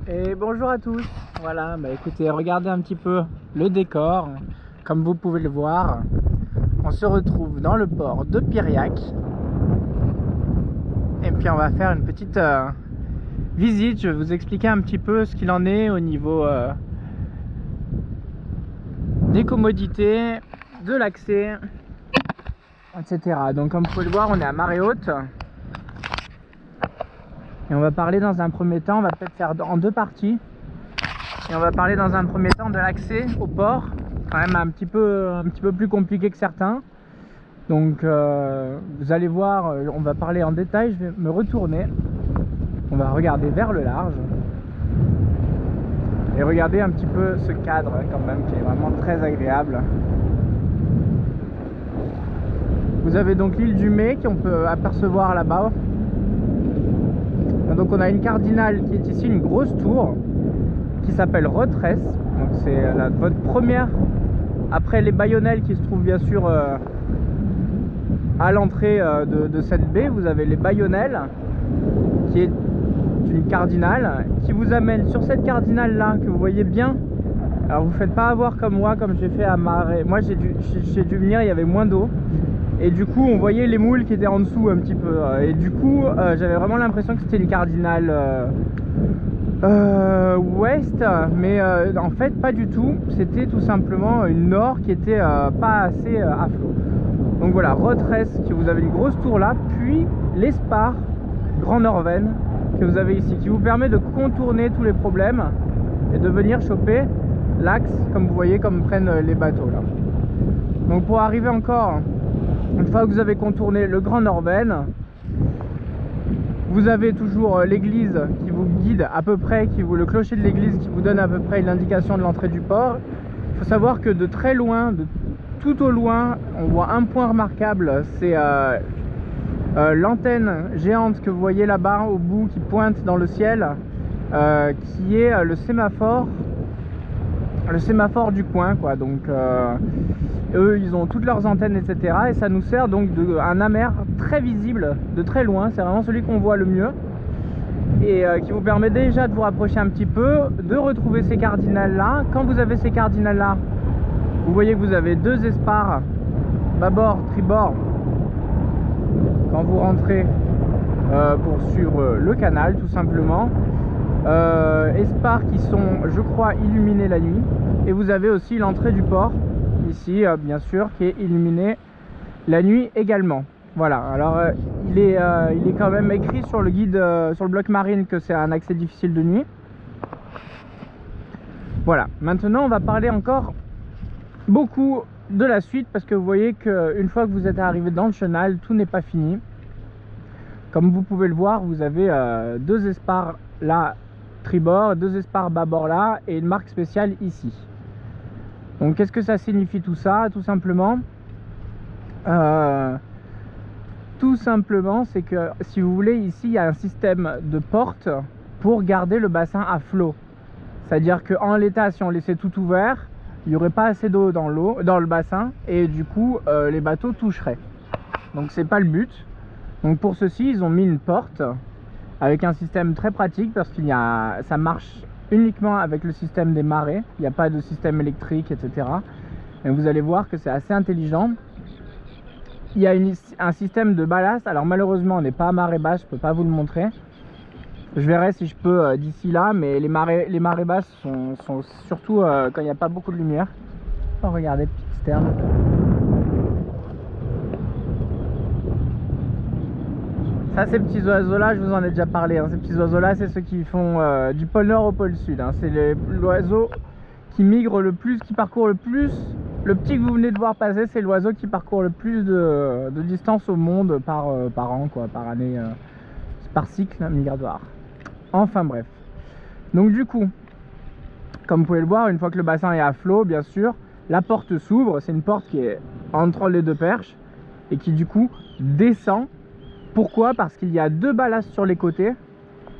Et bonjour à tous. Voilà, bah écoutez, regardez un petit peu le décor. Comme vous pouvez le voir, on se retrouve dans le port de Piriac. Et puis on va faire une petite visite. Je vais vous expliquer un petit peu ce qu'il en est au niveau des commodités, de l'accès, etc. Donc comme vous pouvez le voir, on est à marée haute. Et on va parler dans un premier temps, on va peut-être faire en deux parties. Et on va parler dans un premier temps de l'accès au port, quand même un petit peu plus compliqué que certains. Donc vous allez voir, on va parler en détail, je vais me retourner. On va regarder vers le large. Et regarder un petit peu ce cadre quand même qui est vraiment très agréable. Vous avez donc l'île du Mai qu'on peut apercevoir là-bas. Donc on a une cardinale qui est ici, une grosse tour qui s'appelle Rotresse. Donc c'est votre première après les Bayonnelles qui se trouvent bien sûr à l'entrée de cette baie. Vous avez les Bayonnelles qui est une cardinale qui vous amène sur cette cardinale là que vous voyez bien. Alors vous faites pas avoir comme moi, comme j'ai fait à marée. Moi j'ai dû venir, il y avait moins d'eau. Et du coup on voyait les moules qui étaient en dessous un petit peu. Et du coup j'avais vraiment l'impression que c'était une cardinale ouest. Mais en fait pas du tout. C'était tout simplement une nord qui était pas assez à flot. Donc voilà, Rotresse, que vous avez une grosse tour là. Puis l'Espar Grand Norven que vous avez ici, qui vous permet de contourner tous les problèmes et de venir choper l'axe, comme vous voyez, comme prennent les bateaux là. Donc pour arriver encore, une fois que vous avez contourné le Grand Norven, vous avez toujours l'église qui vous guide à peu près, le clocher de l'église qui vous donne à peu près l'indication de l'entrée du port. Il faut savoir que de très loin, de tout au loin, on voit un point remarquable, c'est l'antenne géante que vous voyez là-bas au bout qui pointe dans le ciel, qui est le sémaphore du coin quoi. Donc eux ils ont toutes leurs antennes, etc. et ça nous sert donc d'un amer très visible de très loin. C'est vraiment celui qu'on voit le mieux et qui vous permet déjà de vous rapprocher un petit peu, de retrouver ces cardinales là. Quand vous avez ces cardinales là, vous voyez que vous avez deux espars, bâbord, tribord, quand vous rentrez pour suivre le canal tout simplement. Espars qui sont, je crois, illuminés la nuit. Et vous avez aussi l'entrée du port ici, bien sûr, qui est illuminée la nuit également. Voilà, alors il est quand même écrit sur le guide, sur le bloc marine, que c'est un accès difficile de nuit. Voilà, maintenant on va parler encore beaucoup de la suite, parce que vous voyez qu'une fois que vous êtes arrivé dans le chenal, tout n'est pas fini. Comme vous pouvez le voir, vous avez deux espars là tribord, deux espars bâbord là, et une marque spéciale ici. Donc qu'est-ce que ça signifie tout ça? Tout simplement c'est que si vous voulez, ici il y a un système de porte pour garder le bassin à flot. C'est-à-dire qu'en l'état, si on laissait tout ouvert, il n'y aurait pas assez d'eau dans le bassin, et du coup les bateaux toucheraient. Donc c'est pas le but. Donc pour ceci, ils ont mis une porte avec un système très pratique, parce ça marche uniquement avec le système des marées. Il n'y a pas de système électrique, etc. Et vous allez voir que c'est assez intelligent. Il y a un système de ballast. Alors malheureusement on n'est pas à marée basse, je ne peux pas vous le montrer. Je verrai si je peux d'ici là, mais les marées basses sont surtout quand il n'y a pas beaucoup de lumière. Oh, regardez, petite sterne. Ça, ces petits oiseaux là, je vous en ai déjà parlé, hein. Ces petits oiseaux là, c'est ceux qui font du pôle nord au pôle sud, hein. C'est l'oiseau qui migre le plus, qui parcourt le plus. Le petit que vous venez de voir passer, c'est l'oiseau qui parcourt le plus de distance au monde par an, quoi, par année, par cycle migratoire. Enfin bref. Donc du coup, comme vous pouvez le voir, une fois que le bassin est à flot, bien sûr, la porte s'ouvre. C'est une porte qui est entre les deux perches et qui du coup descend. Pourquoi? Parce qu'il y a deux ballasts sur les côtés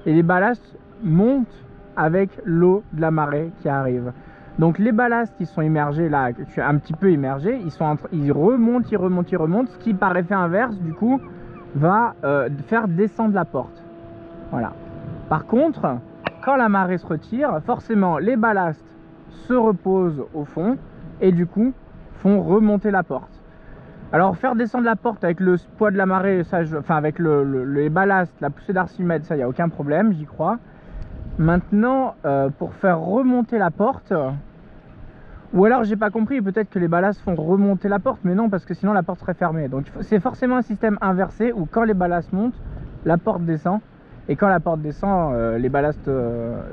et les ballasts montent avec l'eau de la marée qui arrive. Donc les ballasts qui sont immergés là, je suis un petit peu immergé, ils remontent, ce qui par effet inverse du coup va faire descendre la porte. Voilà. Par contre, quand la marée se retire, forcément les ballasts se reposent au fond et du coup font remonter la porte. Alors faire descendre la porte avec le poids de la marée, ça, enfin avec les ballasts, la poussée d'Archimède, ça, il n'y a aucun problème, j'y crois. Maintenant, pour faire remonter la porte, ou alors j'ai pas compris, peut-être que les ballasts font remonter la porte, mais non, parce que sinon la porte serait fermée. Donc c'est forcément un système inversé où quand les ballasts montent, la porte descend, et quand la porte descend, les ballasts,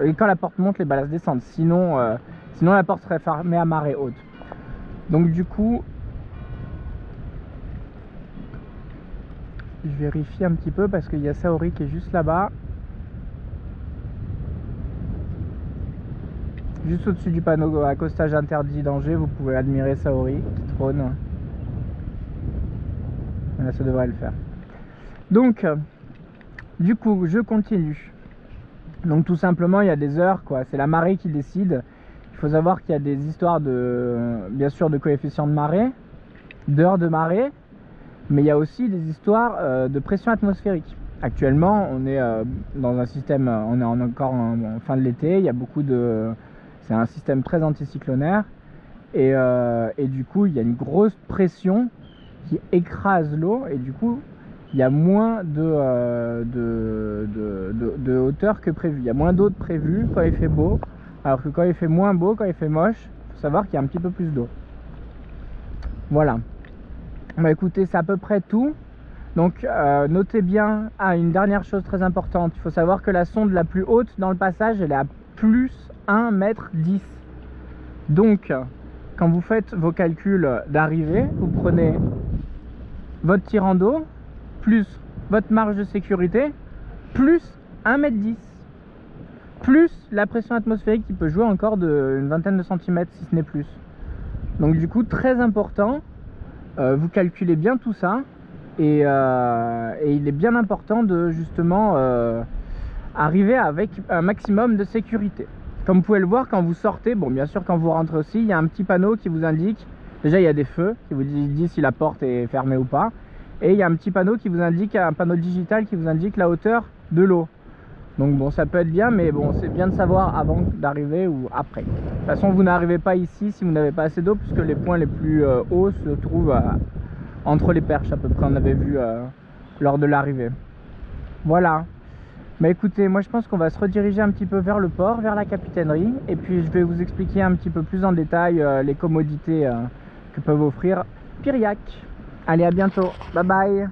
et quand la porte monte, les ballasts descendent. Sinon, sinon la porte serait fermée à marée haute. Donc du coup, je vérifie un petit peu parce qu'il y a Saori qui est juste là-bas. Juste au-dessus du panneau accostage interdit danger, vous pouvez admirer Saori qui trône. Là, ça devrait le faire. Donc, du coup, je continue. Donc tout simplement, il y a des heures, quoi. C'est la marée qui décide. Il faut savoir qu'il y a des histoires de, bien sûr, de coefficient de marée, d'heures de marée, mais il y a aussi des histoires de pression atmosphérique. Actuellement, on est dans un système, on est encore en fin de l'été, il y a beaucoup de... C'est un système très anticyclonaire et du coup, il y a une grosse pression qui écrase l'eau et du coup, il y a moins de hauteur que prévu. Il y a moins d'eau de prévu quand il fait beau, alors que quand il fait moins beau, quand il fait moche, il faut savoir qu'il y a un petit peu plus d'eau. Voilà. Bah écoutez, c'est à peu près tout. Donc notez bien, une dernière chose très importante, il faut savoir que la sonde la plus haute dans le passage, elle est à plus 1,10 m. Donc quand vous faites vos calculs d'arrivée, vous prenez votre tirant d'eau plus votre marge de sécurité plus 1,10 m plus la pression atmosphérique qui peut jouer encore d'une vingtaine de centimètres si ce n'est plus. Donc du coup très important, vous calculez bien tout ça et il est bien important de justement arriver avec un maximum de sécurité. Comme vous pouvez le voir quand vous sortez, bon bien sûr quand vous rentrez aussi, il y a un petit panneau qui vous indique, déjà il y a des feux qui vous disent si la porte est fermée ou pas, et il y a un petit panneau qui vous indique, un panneau digital qui vous indique la hauteur de l'eau. Donc bon, ça peut être bien, mais bon, c'est bien de savoir avant d'arriver ou après. De toute façon, vous n'arrivez pas ici si vous n'avez pas assez d'eau, puisque les points les plus hauts se trouvent entre les perches à peu près, on avait vu lors de l'arrivée. Voilà. Bah écoutez, moi je pense qu'on va se rediriger un petit peu vers le port, vers la capitainerie, et puis je vais vous expliquer un petit peu plus en détail les commodités que peuvent offrir Piriac. Allez, à bientôt. Bye bye.